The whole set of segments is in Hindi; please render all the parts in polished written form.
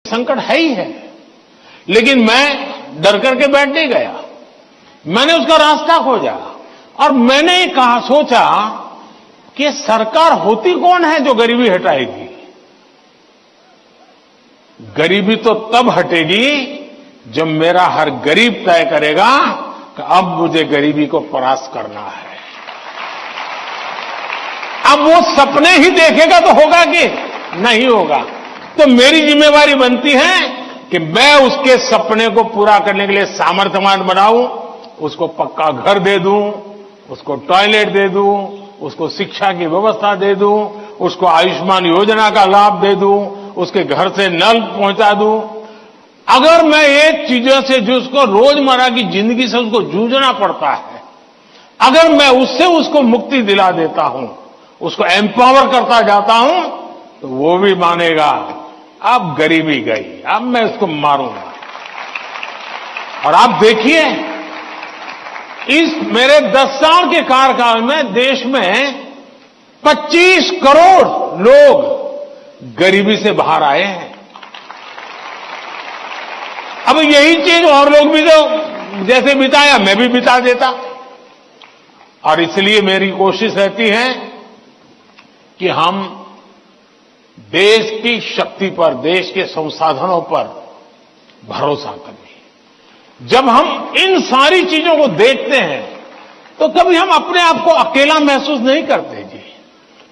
संकट है ही है, लेकिन मैं डर करके बैठ नहीं गया। मैंने उसका रास्ता खोजा और मैंने कहा, सोचा कि सरकार होती कौन है जो गरीबी हटाएगी। गरीबी तो तब हटेगी जब मेरा हर गरीब तय करेगा कि अब मुझे गरीबी को परास्त करना है। अब वो सपने ही देखेगा तो होगा कि नहीं होगा। तो मेरी जिम्मेवारी बनती है कि मैं उसके सपने को पूरा करने के लिए सामर्थ्यवान बनाऊं, उसको पक्का घर दे दूं, उसको टॉयलेट दे दूं, उसको शिक्षा की व्यवस्था दे दूं, उसको आयुष्मान योजना का लाभ दे दूं, उसके घर से नल पहुंचा दूं। अगर मैं एक चीजों से जिसको रोजमर्रा की जिंदगी से उसको जूझना पड़ता है, अगर मैं उससे उसको मुक्ति दिला देता हूं, उसको एम्पावर करता जाता हूं, तो वो भी मानेगा अब गरीबी गई, अब मैं इसको मारूंगा। और आप देखिए, इस मेरे 10 साल के कार्यकाल में देश में 25 करोड़ लोग गरीबी से बाहर आए हैं। अब यही चीज और लोग भी तो जैसे बिताया, मैं भी बिता देता। और इसलिए मेरी कोशिश रहती है कि हम देश की शक्ति पर, देश के संसाधनों पर भरोसा करें। जब हम इन सारी चीजों को देखते हैं तो कभी हम अपने आप को अकेला महसूस नहीं करते। जी,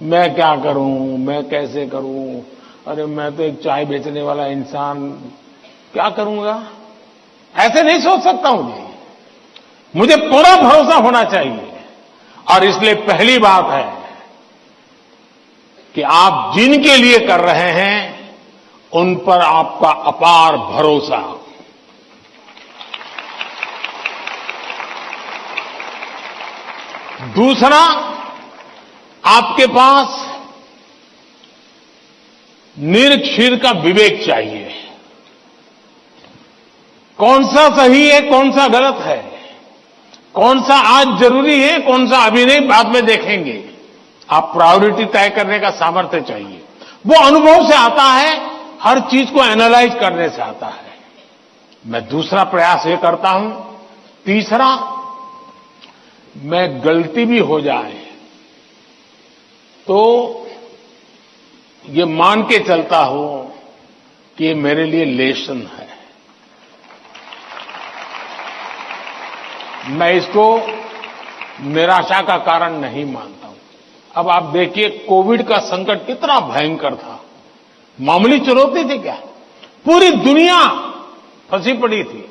मैं क्या करूं, मैं कैसे करूं, अरे मैं तो एक चाय बेचने वाला इंसान, क्या करूंगा, ऐसे नहीं सोच सकता हूं। जी, मुझे पूरा भरोसा होना चाहिए। और इसलिए पहली बात है कि आप जिनके लिए कर रहे हैं उन पर आपका अपार भरोसा। दूसरा, आपके पास निरक्षीर का विवेक चाहिए। कौन सा सही है, कौन सा गलत है, कौन सा आज जरूरी है, कौन सा अभी नहीं, बाद में देखेंगे। आप प्रायोरिटी तय करने का सामर्थ्य चाहिए। वो अनुभव से आता है, हर चीज को एनालाइज करने से आता है। मैं दूसरा प्रयास ये करता हूं। तीसरा, मैं गलती भी हो जाए तो ये मान के चलता हूं कि ये मेरे लिए लेसन है। मैं इसको निराशा का कारण नहीं मानता हूं। अब आप देखिए, कोविड का संकट कितना भयंकर था। मामूली चुनौती थी क्या? पूरी दुनिया फंसी पड़ी थी।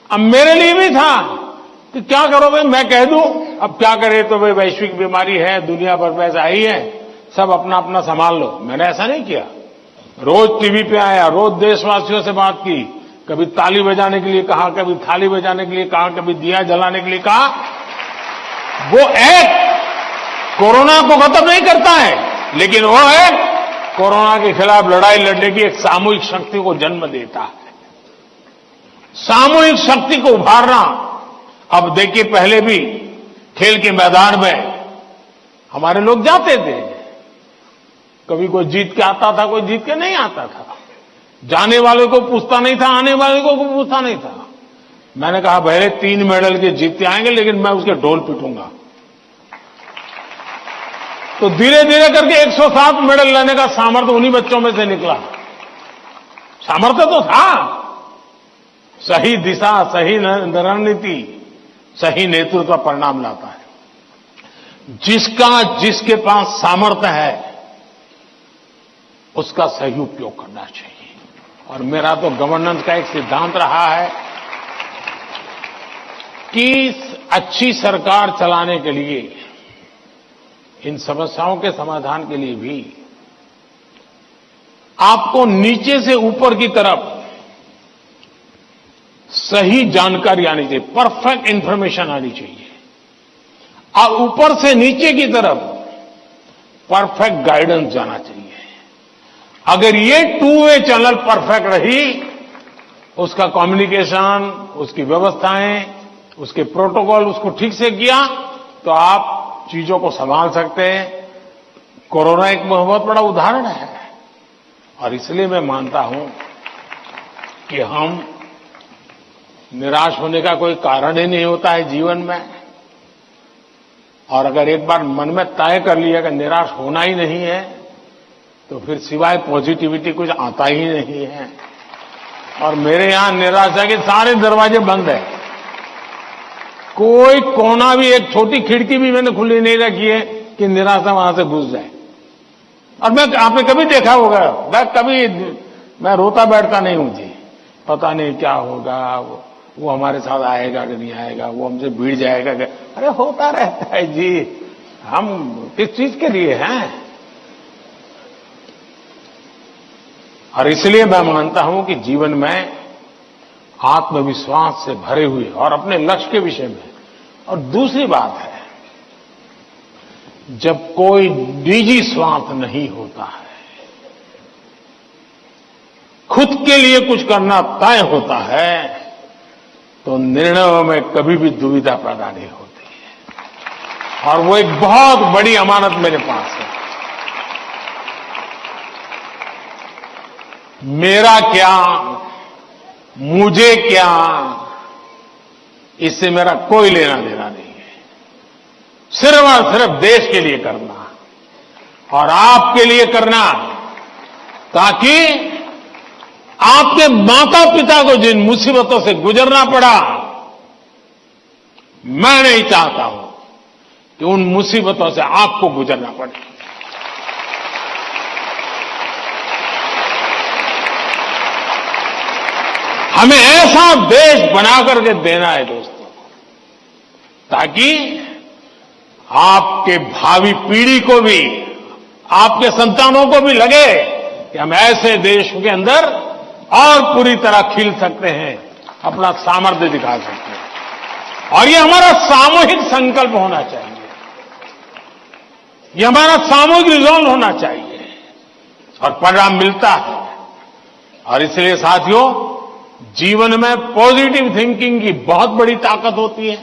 अब मेरे लिए भी था कि क्या करो भाई, मैं कह दूं अब क्या करे, तो भाई वैश्विक बीमारी है, दुनिया भर में ऐसा ही है, सब अपना अपना संभाल लो। मैंने ऐसा नहीं किया। रोज टीवी पे आया, रोज देशवासियों से बात की, कभी ताली बजाने के लिए कहा, कभी थाली बजाने के लिए कहा, कभी दिया जलाने के लिए कहा। वो एक कोरोना को खत्म नहीं करता है, लेकिन वो एक कोरोना के खिलाफ लड़ाई लड़ने की एक सामूहिक शक्ति को जन्म देता है। सामूहिक शक्ति को उभारना। अब देखिए, पहले भी खेल के मैदान में हमारे लोग जाते थे, कभी कोई जीत के आता था, कोई जीत के नहीं आता था। जाने वाले को पूछता नहीं था, आने वाले को पूछता नहीं था। मैंने कहा भले 3 मेडल के जीत के आएंगे, लेकिन मैं उसके ढोल पीटूंगा। तो धीरे धीरे करके 107 मेडल लेने का सामर्थ्य उन्हीं बच्चों में से निकला। सामर्थ्य तो था। सही दिशा, सही रणनीति, सही नेतृत्व का परिणाम लाता है। जिसके पास सामर्थ्य है उसका सही उपयोग करना चाहिए। और मेरा तो गवर्नेंस का एक सिद्धांत रहा है कि अच्छी सरकार चलाने के लिए, इन समस्याओं के समाधान के लिए भी आपको नीचे से ऊपर की तरफ सही जानकारी आनी चाहिए, परफेक्ट इंफॉर्मेशन आनी चाहिए, और ऊपर से नीचे की तरफ परफेक्ट गाइडेंस जाना चाहिए। अगर ये 2 वे चैनल परफेक्ट रही, उसका कम्युनिकेशन, उसकी व्यवस्थाएं, उसके प्रोटोकॉल उसको ठीक से किया, तो आप चीजों को संभाल सकते हैं। कोरोना एक बहुत बड़ा उदाहरण है। और इसलिए मैं मानता हूं कि हम निराश होने का कोई कारण ही नहीं होता है जीवन में। और अगर एक बार मन में तय कर लिया कि निराश होना ही नहीं है, तो फिर सिवाय पॉजिटिविटी कुछ आता ही नहीं है। और मेरे यहां निराशा के सारे दरवाजे बंद है, कोई कोना भी, एक छोटी खिड़की भी मैंने खुली नहीं रखी है कि निराशा वहां से घुस जाए। और आपने कभी देखा होगा, मैं रोता बैठता नहीं हूं जी, पता नहीं क्या होगा, वो हमारे साथ आएगा कि नहीं आएगा, वो हमसे भिड़ जाएगा कि, अरे होता रहता है जी, हम किस चीज के लिए हैं। और इसलिए मैं मानता हूं कि जीवन में आत्मविश्वास से भरे हुए और अपने लक्ष्य के विषय में। और दूसरी बात है, जब कोई निजी स्वार्थ नहीं होता है, खुद के लिए कुछ करना तय होता है, तो निर्णयों में कभी भी दुविधा पैदा नहीं होती है। और वो एक बहुत बड़ी अमानत मेरे पास है। मेरा क्या, मुझे क्या, इससे मेरा कोई लेना देना नहीं है। सिर्फ और सिर्फ देश के लिए करना और आपके लिए करना, ताकि आपके माता पिता को जिन मुसीबतों से गुजरना पड़ा, मैं नहीं चाहता हूं कि उन मुसीबतों से आपको गुजरना पड़े। हमें ऐसा देश बना करके देना है दोस्तों, ताकि आपके भावी पीढ़ी को भी, आपके संतानों को भी लगे कि हम ऐसे देश के अंदर और पूरी तरह खिल सकते हैं, अपना सामर्थ्य दिखा सकते हैं। और ये हमारा सामूहिक संकल्प होना चाहिए, ये हमारा सामूहिक रिजॉल्व होना चाहिए, और परिणाम मिलता है। और इसलिए साथियों, जीवन में पॉजिटिव थिंकिंग की बहुत बड़ी ताकत होती है।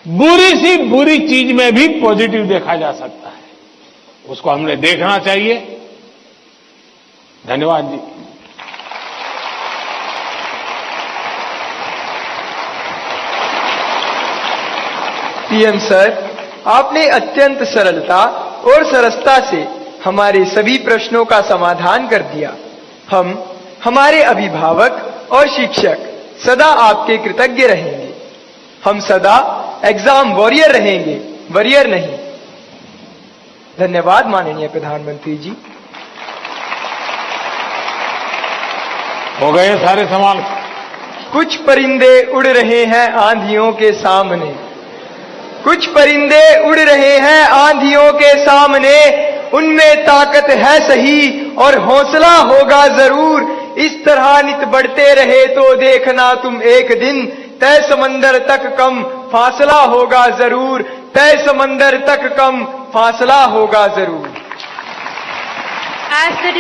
बुरी सी बुरी चीज में भी पॉजिटिव देखा जा सकता है, उसको हमने देखना चाहिए। धन्यवाद जी। पीएम सर, आपने अत्यंत सरलता और सरसता से हमारे सभी प्रश्नों का समाधान कर दिया। हम, हमारे अभिभावक और शिक्षक सदा आपके कृतज्ञ रहेंगे। हम सदा एग्जाम वॉरियर रहेंगे, वरियर नहीं। धन्यवाद माननीय प्रधानमंत्री जी। हो गए सारे सवाल। कुछ परिंदे उड़ रहे हैं आंधियों के सामने, कुछ परिंदे उड़ रहे हैं आंधियों के सामने, उनमें ताकत है सही और हौसला होगा जरूर। इस तरह नित बढ़ते रहे तो देखना तुम एक दिन, तय समंदर तक कम फासला होगा जरूर, तय समंदर तक कम फासला होगा जरूर।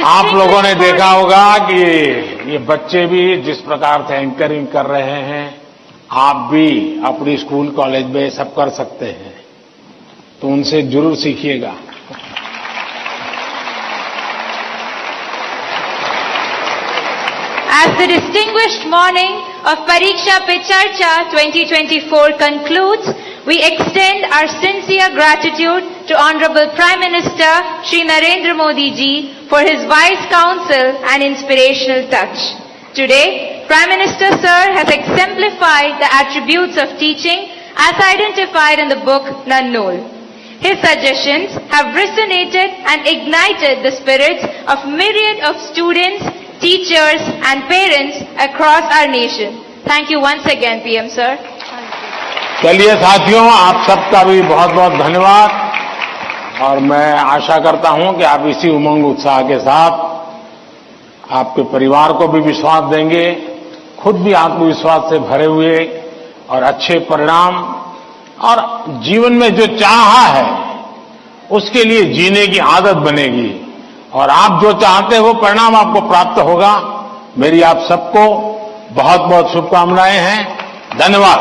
आप लोगों ने देखा होगा कि ये बच्चे भी जिस प्रकार से एंकरिंग कर रहे हैं, आप भी अपनी स्कूल कॉलेज में सब कर सकते हैं, तो उनसे जरूर सीखिएगा। As the distinguished morning of Pariksha Pe Charcha 2024 concludes, we extend our sincere gratitude to Honorable Prime Minister Shri Narendra Modi ji for his wise counsel and inspirational touch. Today, Prime Minister Sir has exemplified the attributes of teaching as identified in the book Nannol. His suggestions have resonated and ignited the spirits of myriad of students, teachers and parents across our nation. Thank you once again, PM Sir. चलिए साथियों, आप सबका भी बहुत बहुत धन्यवाद। और मैं आशा करता हूं कि आप इसी उमंग उत्साह के साथ आपके परिवार को भी विश्वास देंगे, खुद भी आत्मविश्वास से भरे हुए और अच्छे परिणाम और जीवन में जो चाहा है उसके लिए जीने की आदत बनेगी, और आप जो चाहते हो परिणाम आपको प्राप्त होगा। मेरी आप सबको बहुत बहुत शुभकामनाएं हैं। धन्यवाद।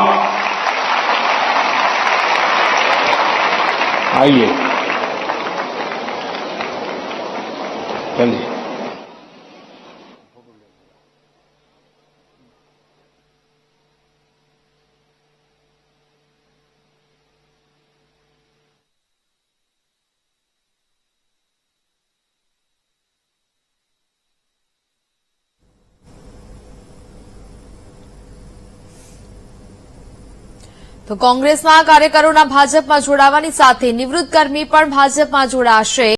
आइए, चलिए। તો કોંગ્રેસમાં કાર્યકરોના ભાજપમાં જોડાવાની સાથે નિવૃત્ત કર્મી પણ ભાજપમાં જોડાશે।